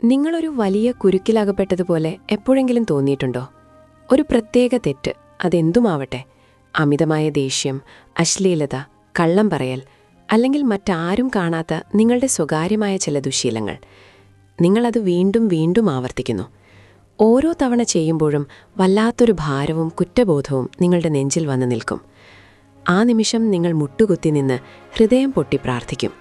നിങ്ങളൊരു വലിയ കുരുക്കിലകപ്പെട്ടതുപോലെ എപ്പോഴെങ്കിലും തോന്നിയിട്ടുണ്ടോ? ഒരു പ്രത്യേക തെറ്റ്, അതെന്തുമാവട്ടെ, അമിതമായ ദേഷ്യം, അശ്ലീലത, കള്ളം പറയൽ, അല്ലെങ്കിൽ മറ്റാരും കാണാത്ത നിങ്ങളുടെ സ്വകാര്യമായ ചില ദുശീലങ്ങൾ. നിങ്ങളത് വീണ്ടും വീണ്ടും ആവർത്തിക്കുന്നു. ഓരോ തവണ ചെയ്യുമ്പോഴും വല്ലാത്തൊരു ഭാരവും കുറ്റബോധവും നിങ്ങളുടെ നെഞ്ചിൽ വന്നു നിൽക്കും. ആ നിമിഷം നിങ്ങൾ മുട്ടുകുത്തി നിന്ന് ഹൃദയം പൊട്ടി പ്രാർത്ഥിക്കും,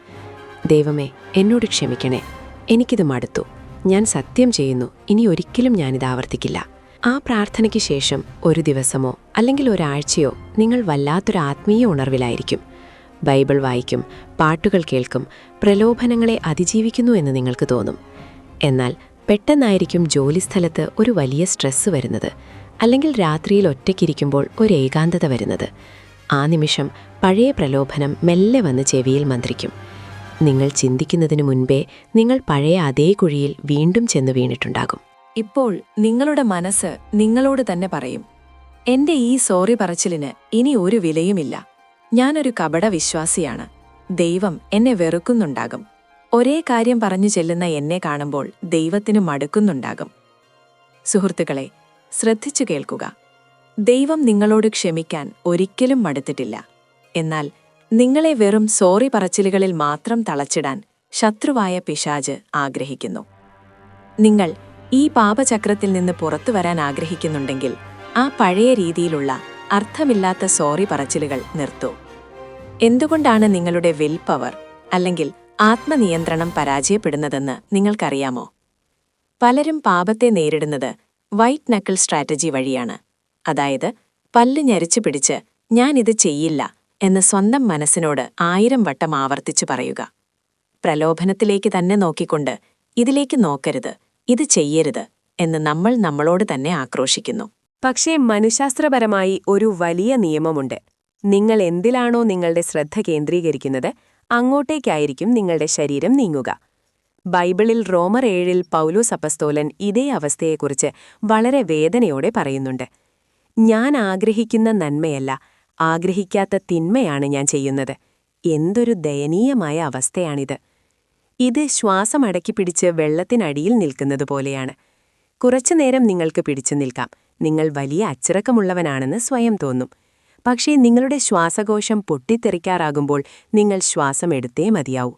ദൈവമേ, എന്നോട് ക്ഷമിക്കണേ, എനിക്കിത് മടുത്തു, ഞാൻ സത്യം ചെയ്യുന്നു, ഇനി ഒരിക്കലും ഞാനിത് ആവർത്തിക്കില്ല. ആ പ്രാർത്ഥനയ്ക്ക് ശേഷം ഒരു ദിവസമോ അല്ലെങ്കിൽ ഒരാഴ്ചയോ നിങ്ങൾ വല്ലാത്തൊരു ആത്മീയ ഉണർവിലായിരിക്കും. ബൈബിൾ വായിക്കും, പാട്ടുകൾ കേൾക്കും, പ്രലോഭനങ്ങളെ അതിജീവിക്കുന്നു എന്ന് നിങ്ങൾക്ക് തോന്നും. എന്നാൽ പെട്ടെന്നായിരിക്കും ജോലിസ്ഥലത്ത് ഒരു വലിയ സ്ട്രെസ്സ് വരുന്നത്, അല്ലെങ്കിൽ രാത്രിയിൽ ഒറ്റയ്ക്കിരിക്കുമ്പോൾ ഒരു ഏകാന്തത വരുന്നത്. ആ നിമിഷം പഴയ പ്രലോഭനം മെല്ലെ വന്ന് ചെവിയിൽ മന്ത്രിക്കും. നിങ്ങൾ ചിന്തിക്കുന്നതിനു മുൻപേ നിങ്ങൾ പഴയ അതേ കുഴിയിൽ വീണ്ടും ചെന്ന് വീണിട്ടുണ്ടാകും. ഇപ്പോൾ നിങ്ങളുടെ മനസ്സ് നിങ്ങളോട് തന്നെ പറയും, എന്റെ ഈ സോറി പറച്ചിലിന് ഇനി ഒരു വിലയുമില്ല. ഞാനൊരു കപട വിശ്വാസിയാണ്. ദൈവം എന്നെ വെറുക്കുന്നുണ്ടാകും. ഒരേ കാര്യം പറഞ്ഞു ചെല്ലുന്ന എന്നെ കാണുമ്പോൾ ദൈവത്തിന് മടുക്കുന്നുണ്ടാകും. സുഹൃത്തുക്കളെ, ശ്രദ്ധിച്ചു കേൾക്കുക. ദൈവം നിങ്ങളോട് ക്ഷമിക്കാൻ ഒരിക്കലും മടുത്തിട്ടില്ല. എന്നാൽ നിങ്ങളെ വെറും സോറി പറച്ചിലുകളിൽ മാത്രം തളച്ചിടാൻ ശത്രുവായ പിശാച് ആഗ്രഹിക്കുന്നു. നിങ്ങൾ ഈ പാപചക്രത്തിൽ നിന്ന് പുറത്തു വരാൻ ആഗ്രഹിക്കുന്നുണ്ടെങ്കിൽ ആ പഴയ രീതിയിലുള്ള അർത്ഥമില്ലാത്ത സോറി പറച്ചിലുകൾ നിർത്തൂ. എന്തുകൊണ്ടാണ് നിങ്ങളുടെ വിൽ പവർ അല്ലെങ്കിൽ ആത്മനിയന്ത്രണം പരാജയപ്പെടുന്നതെന്ന് നിങ്ങൾക്കറിയാമോ? പലരും പാപത്തെ നേരിടുന്നത് വൈറ്റ് നക്കിൾ സ്ട്രാറ്റജി വഴിയാണ്. അതായത്, പല്ല് ഞെരിച്ചു പിടിച്ച് ഞാനിത് ചെയ്യില്ല എന്ന് സ്വന്തം മനസ്സിനോട് 1000 വട്ടം ആവർത്തിച്ചു പറയുക. പ്രലോഭനത്തിലേക്ക് തന്നെ നോക്കിക്കൊണ്ട് ഇതിലേക്ക് നോക്കരുത്, ഇത് ചെയ്യരുത് എന്ന് നമ്മൾ നമ്മളോട് തന്നെ ആക്രോശിക്കുന്നു. പക്ഷേ മനഃശാസ്ത്രപരമായി ഒരു വലിയ നിയമമുണ്ട്. നിങ്ങൾ എന്തിലാണോ നിങ്ങളുടെ ശ്രദ്ധ കേന്ദ്രീകരിക്കുന്നത്, അങ്ങോട്ടേക്കായിരിക്കും നിങ്ങളുടെ ശരീരം നീങ്ങുക. ബൈബിളിൽ റോമർ 7 പൗലോസ് അപ്പസ്തോലൻ ഇതേ അവസ്ഥയെക്കുറിച്ച് വളരെ വേദനയോടെ പറയുന്നുണ്ട്. ഞാൻ ആഗ്രഹിക്കുന്ന നന്മയല്ല, ആഗ്രഹിക്കാത്ത തിന്മയാണ് ഞാൻ ചെയ്യുന്നത്. എന്തൊരു ദയനീയമായ അവസ്ഥയാണിത്! ഇത് ശ്വാസം അടക്കിപ്പിടിച്ച് വെള്ളത്തിനടിയിൽ നിൽക്കുന്നതുപോലെയാണ്. കുറച്ചുനേരം നിങ്ങൾക്ക് പിടിച്ചു നിൽക്കാം, നിങ്ങൾ വലിയ അച്ചടക്കമുള്ളവനാണെന്ന് സ്വയം തോന്നും. പക്ഷേ നിങ്ങളുടെ ശ്വാസകോശം പൊട്ടിത്തെറിക്കാറാകുമ്പോൾ നിങ്ങൾ ശ്വാസം എടുത്തേ മതിയാവൂ.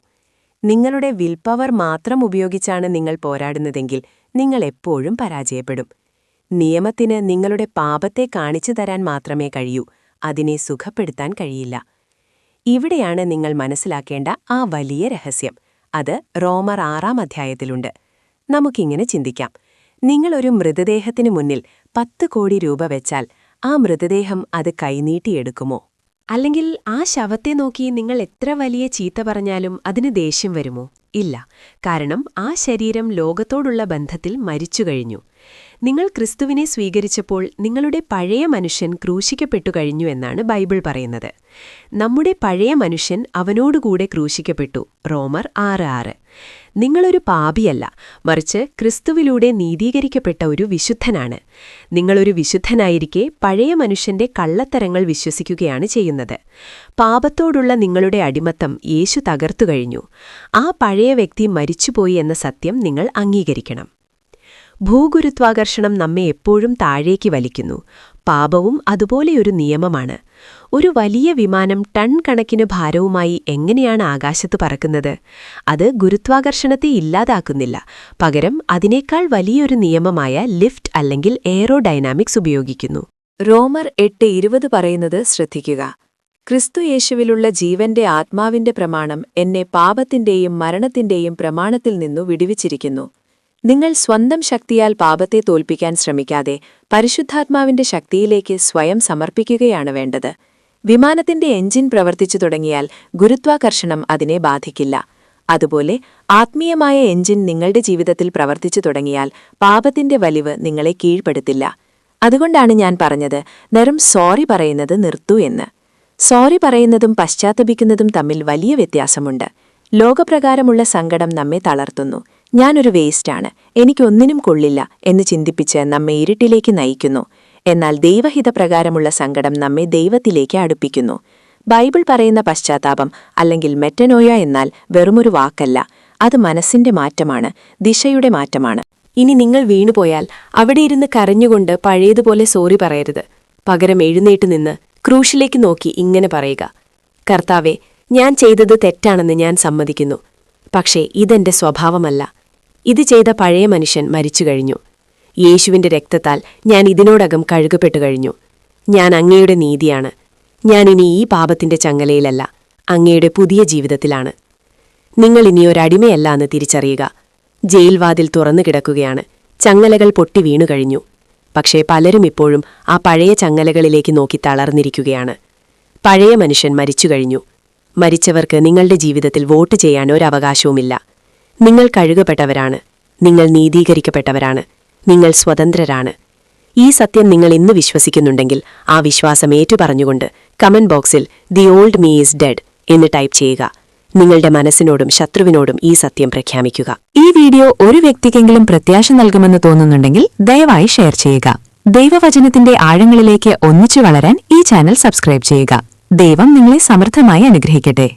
നിങ്ങളുടെ വിൽപവർ മാത്രം ഉപയോഗിച്ചാണ് നിങ്ങൾ പോരാടുന്നതെങ്കിൽ നിങ്ങൾ എപ്പോഴും പരാജയപ്പെടും. നിയമത്തിന് നിങ്ങളുടെ പാപത്തെ കാണിച്ചു തരാൻ മാത്രമേ കഴിയൂ, അതിനെ സുഖപ്പെടുത്താൻ കഴിയില്ല. ഇവിടെയാണ് നിങ്ങൾ മനസ്സിലാക്കേണ്ട ആ വലിയ രഹസ്യം. അത് റോമർ 6 അധ്യായത്തിലുണ്ട്. നമുക്കിങ്ങനെ ചിന്തിക്കാം. നിങ്ങളൊരു മൃതദേഹത്തിനു മുന്നിൽ 10 കോടി രൂപ വെച്ചാൽ ആ മൃതദേഹം അത് കൈനീട്ടിയെടുക്കുമോ? അല്ലെങ്കിൽ ആ ശവത്തെ നോക്കി നിങ്ങൾ എത്ര വലിയ ചീത്ത പറഞ്ഞാലും അതിന് ദേഷ്യം വരുമോ? ഇല്ല. കാരണം ആ ശരീരം ലോകത്തോടുള്ള ബന്ധത്തിൽ മരിച്ചുകഴിഞ്ഞു. നിങ്ങൾ ക്രിസ്തുവിനെ സ്വീകരിച്ചപ്പോൾ നിങ്ങളുടെ പഴയ മനുഷ്യൻ ക്രൂശിക്കപ്പെട്ടു കഴിഞ്ഞു എന്നാണ് ബൈബിൾ പറയുന്നത്. നമ്മുടെ പഴയ മനുഷ്യൻ അവനോടുകൂടെ ക്രൂശിക്കപ്പെട്ടു. റോമർ 6:6. നിങ്ങളൊരു പാപിയല്ല, മറിച്ച് ക്രിസ്തുവിലൂടെ നീതീകരിക്കപ്പെട്ട ഒരു വിശുദ്ധനാണ്. നിങ്ങളൊരു വിശുദ്ധനായിരിക്കെ പഴയ മനുഷ്യന്റെ കള്ളത്തരങ്ങൾ വിശ്വസിക്കുകയാണ് ചെയ്യുന്നത്. പാപത്തോടുള്ള നിങ്ങളുടെ അടിമത്തം യേശു തകർത്തുകഴിഞ്ഞു. ആ പഴയ വ്യക്തി മരിച്ചുപോയി എന്ന സത്യം നിങ്ങൾ അംഗീകരിക്കണം. ഭൂഗുരുത്വാകർഷണം നമ്മെ എപ്പോഴും താഴേക്ക് വലിക്കുന്നു. പാപവും അതുപോലെയൊരു നിയമമാണ്. ഒരു വലിയ വിമാനം ടൺ കണക്കിന് ഭാരവുമായി എങ്ങനെയാണ് ആകാശത്ത് പറക്കുന്നത്? അത് ഗുരുത്വാകർഷണത്തെ ഇല്ലാതാക്കുന്നില്ല, പകരം അതിനേക്കാൾ വലിയൊരു നിയമമായ ലിഫ്റ്റ് അല്ലെങ്കിൽ എയറോഡൈനാമിക്സ് ഉപയോഗിക്കുന്നു. റോമർ 8:20 പറയുന്നത് ശ്രദ്ധിക്കുക. ക്രിസ്തു യേശുവിലുള്ള ജീവന്റെ ആത്മാവിന്റെ പ്രമാണം എന്നെ പാപത്തിന്റെയും മരണത്തിന്റെയും പ്രമാണത്തിൽ നിന്നു വിടുവിച്ചിരിക്കുന്നു. നിങ്ങൾ സ്വന്തം ശക്തിയാൽ പാപത്തെ തോൽപ്പിക്കാൻ ശ്രമിക്കാതെ പരിശുദ്ധാത്മാവിന്റെ ശക്തിയിലേക്ക് സ്വയം സമർപ്പിക്കുകയാണ് വേണ്ടത്. വിമാനത്തിന്റെ എഞ്ചിൻ പ്രവർത്തിച്ചു തുടങ്ങിയാൽ ഗുരുത്വാകർഷണം അതിനെ ബാധിക്കില്ല. അതുപോലെ ആത്മീയമായ എഞ്ചിൻ നിങ്ങളുടെ ജീവിതത്തിൽ പ്രവർത്തിച്ചു തുടങ്ങിയാൽ പാപത്തിന്റെ വലിവ് നിങ്ങളെ കീഴ്പ്പെടുത്തില്ല. അതുകൊണ്ടാണ് ഞാൻ പറഞ്ഞത്, വെറും സോറി പറയുന്നത് നിർത്തൂ എന്ന്. സോറി പറയുന്നതും പശ്ചാത്തപിക്കുന്നതും തമ്മിൽ വലിയ വ്യത്യാസമുണ്ട്. ലോകപ്രകാരമുള്ള സങ്കടം നമ്മെ തളർത്തുന്നു. ഞാനൊരു വേസ്റ്റാണ്, എനിക്കൊന്നിനും കൊള്ളില്ല എന്ന് ചിന്തിപ്പിച്ച് നമ്മെ ഇരുട്ടിലേക്ക് നയിക്കുന്നു. എന്നാൽ ദൈവഹിതപ്രകാരമുള്ള സങ്കടം നമ്മെ ദൈവത്തിലേക്ക് അടുപ്പിക്കുന്നു. ബൈബിൾ പറയുന്ന പശ്ചാത്താപം അല്ലെങ്കിൽ മെറ്റനോയ എന്നാൽ വെറുമൊരു വാക്കല്ല, അത് മനസ്സിന്റെ മാറ്റമാണ്, ദിശയുടെ മാറ്റമാണ്. ഇനി നിങ്ങൾ വീണുപോയാൽ അവിടെയിരുന്ന് കരഞ്ഞുകൊണ്ട് പഴയതുപോലെ സോറി പറയരുത്. പകരം എഴുന്നേറ്റ് നിന്ന് ക്രൂശിലേക്ക് നോക്കി ഇങ്ങനെ പറയുക: കർത്താവേ, ഞാൻ ചെയ്തത് തെറ്റാണെന്ന് ഞാൻ സമ്മതിക്കുന്നു. പക്ഷേ ഇതെന്റെ സ്വഭാവമല്ല. ഇത് ചെയ്ത പഴയ മനുഷ്യൻ മരിച്ചു കഴിഞ്ഞു. യേശുവിന്റെ രക്തത്താൽ ഞാൻ ഇതിനോടകം കഴുകപ്പെട്ടു കഴിഞ്ഞു. ഞാൻ അങ്ങയുടെ നീതിയാണ്. ഞാനിനി ഈ പാപത്തിന്റെ ചങ്ങലയിലല്ല, അങ്ങയുടെ പുതിയ ജീവിതത്തിലാണ്. നിങ്ങൾ ഇനിയൊരടിമയല്ല എന്ന് തിരിച്ചറിയുക. ജയിൽവാതിൽ തുറന്നു കിടക്കുകയാണ്. ചങ്ങലകൾ പൊട്ടി വീണു കഴിഞ്ഞു. പക്ഷേ പലരും ഇപ്പോഴും ആ പഴയ ചങ്ങലകളിലേക്ക് നോക്കി തളർന്നിരിക്കുകയാണ്. പഴയ മനുഷ്യൻ മരിച്ചു കഴിഞ്ഞു. മരിച്ചവർക്ക് നിങ്ങളുടെ ജീവിതത്തിൽ വോട്ട് ചെയ്യാൻ ഒരവകാശവുമില്ല. നിങ്ങൾ കഴുകപ്പെട്ടവരാണ്. നിങ്ങൾ നീതീകരിക്കപ്പെട്ടവരാണ്. നിങ്ങൾ സ്വതന്ത്രരാണ്. ഈ സത്യം നിങ്ങൾ ഇന്ന് വിശ്വസിക്കുന്നുണ്ടെങ്കിൽ ആ വിശ്വാസം ഏറ്റുപറഞ്ഞുകൊണ്ട് കമന്റ് ബോക്സിൽ "the old me is dead" എന്ന് ടൈപ്പ് ചെയ്യുക. നിങ്ങളുടെ മനസ്സിനോടും ശത്രുവിനോടും ഈ സത്യം പ്രഖ്യാപിക്കുക. ഈ വീഡിയോ ഒരു വ്യക്തിക്കെങ്കിലും പ്രത്യാശ നൽകുമെന്ന് തോന്നുന്നുണ്ടെങ്കിൽ ദയവായി ഷെയർ ചെയ്യുക. ദൈവവചനത്തിന്റെ ആഴങ്ങളിലേക്ക് ഒന്നിച്ചു വളരാൻ ഈ ചാനൽ സബ്സ്ക്രൈബ് ചെയ്യുക. ദൈവം നിങ്ങളെ സമൃദ്ധമായി അനുഗ്രഹിക്കട്ടെ.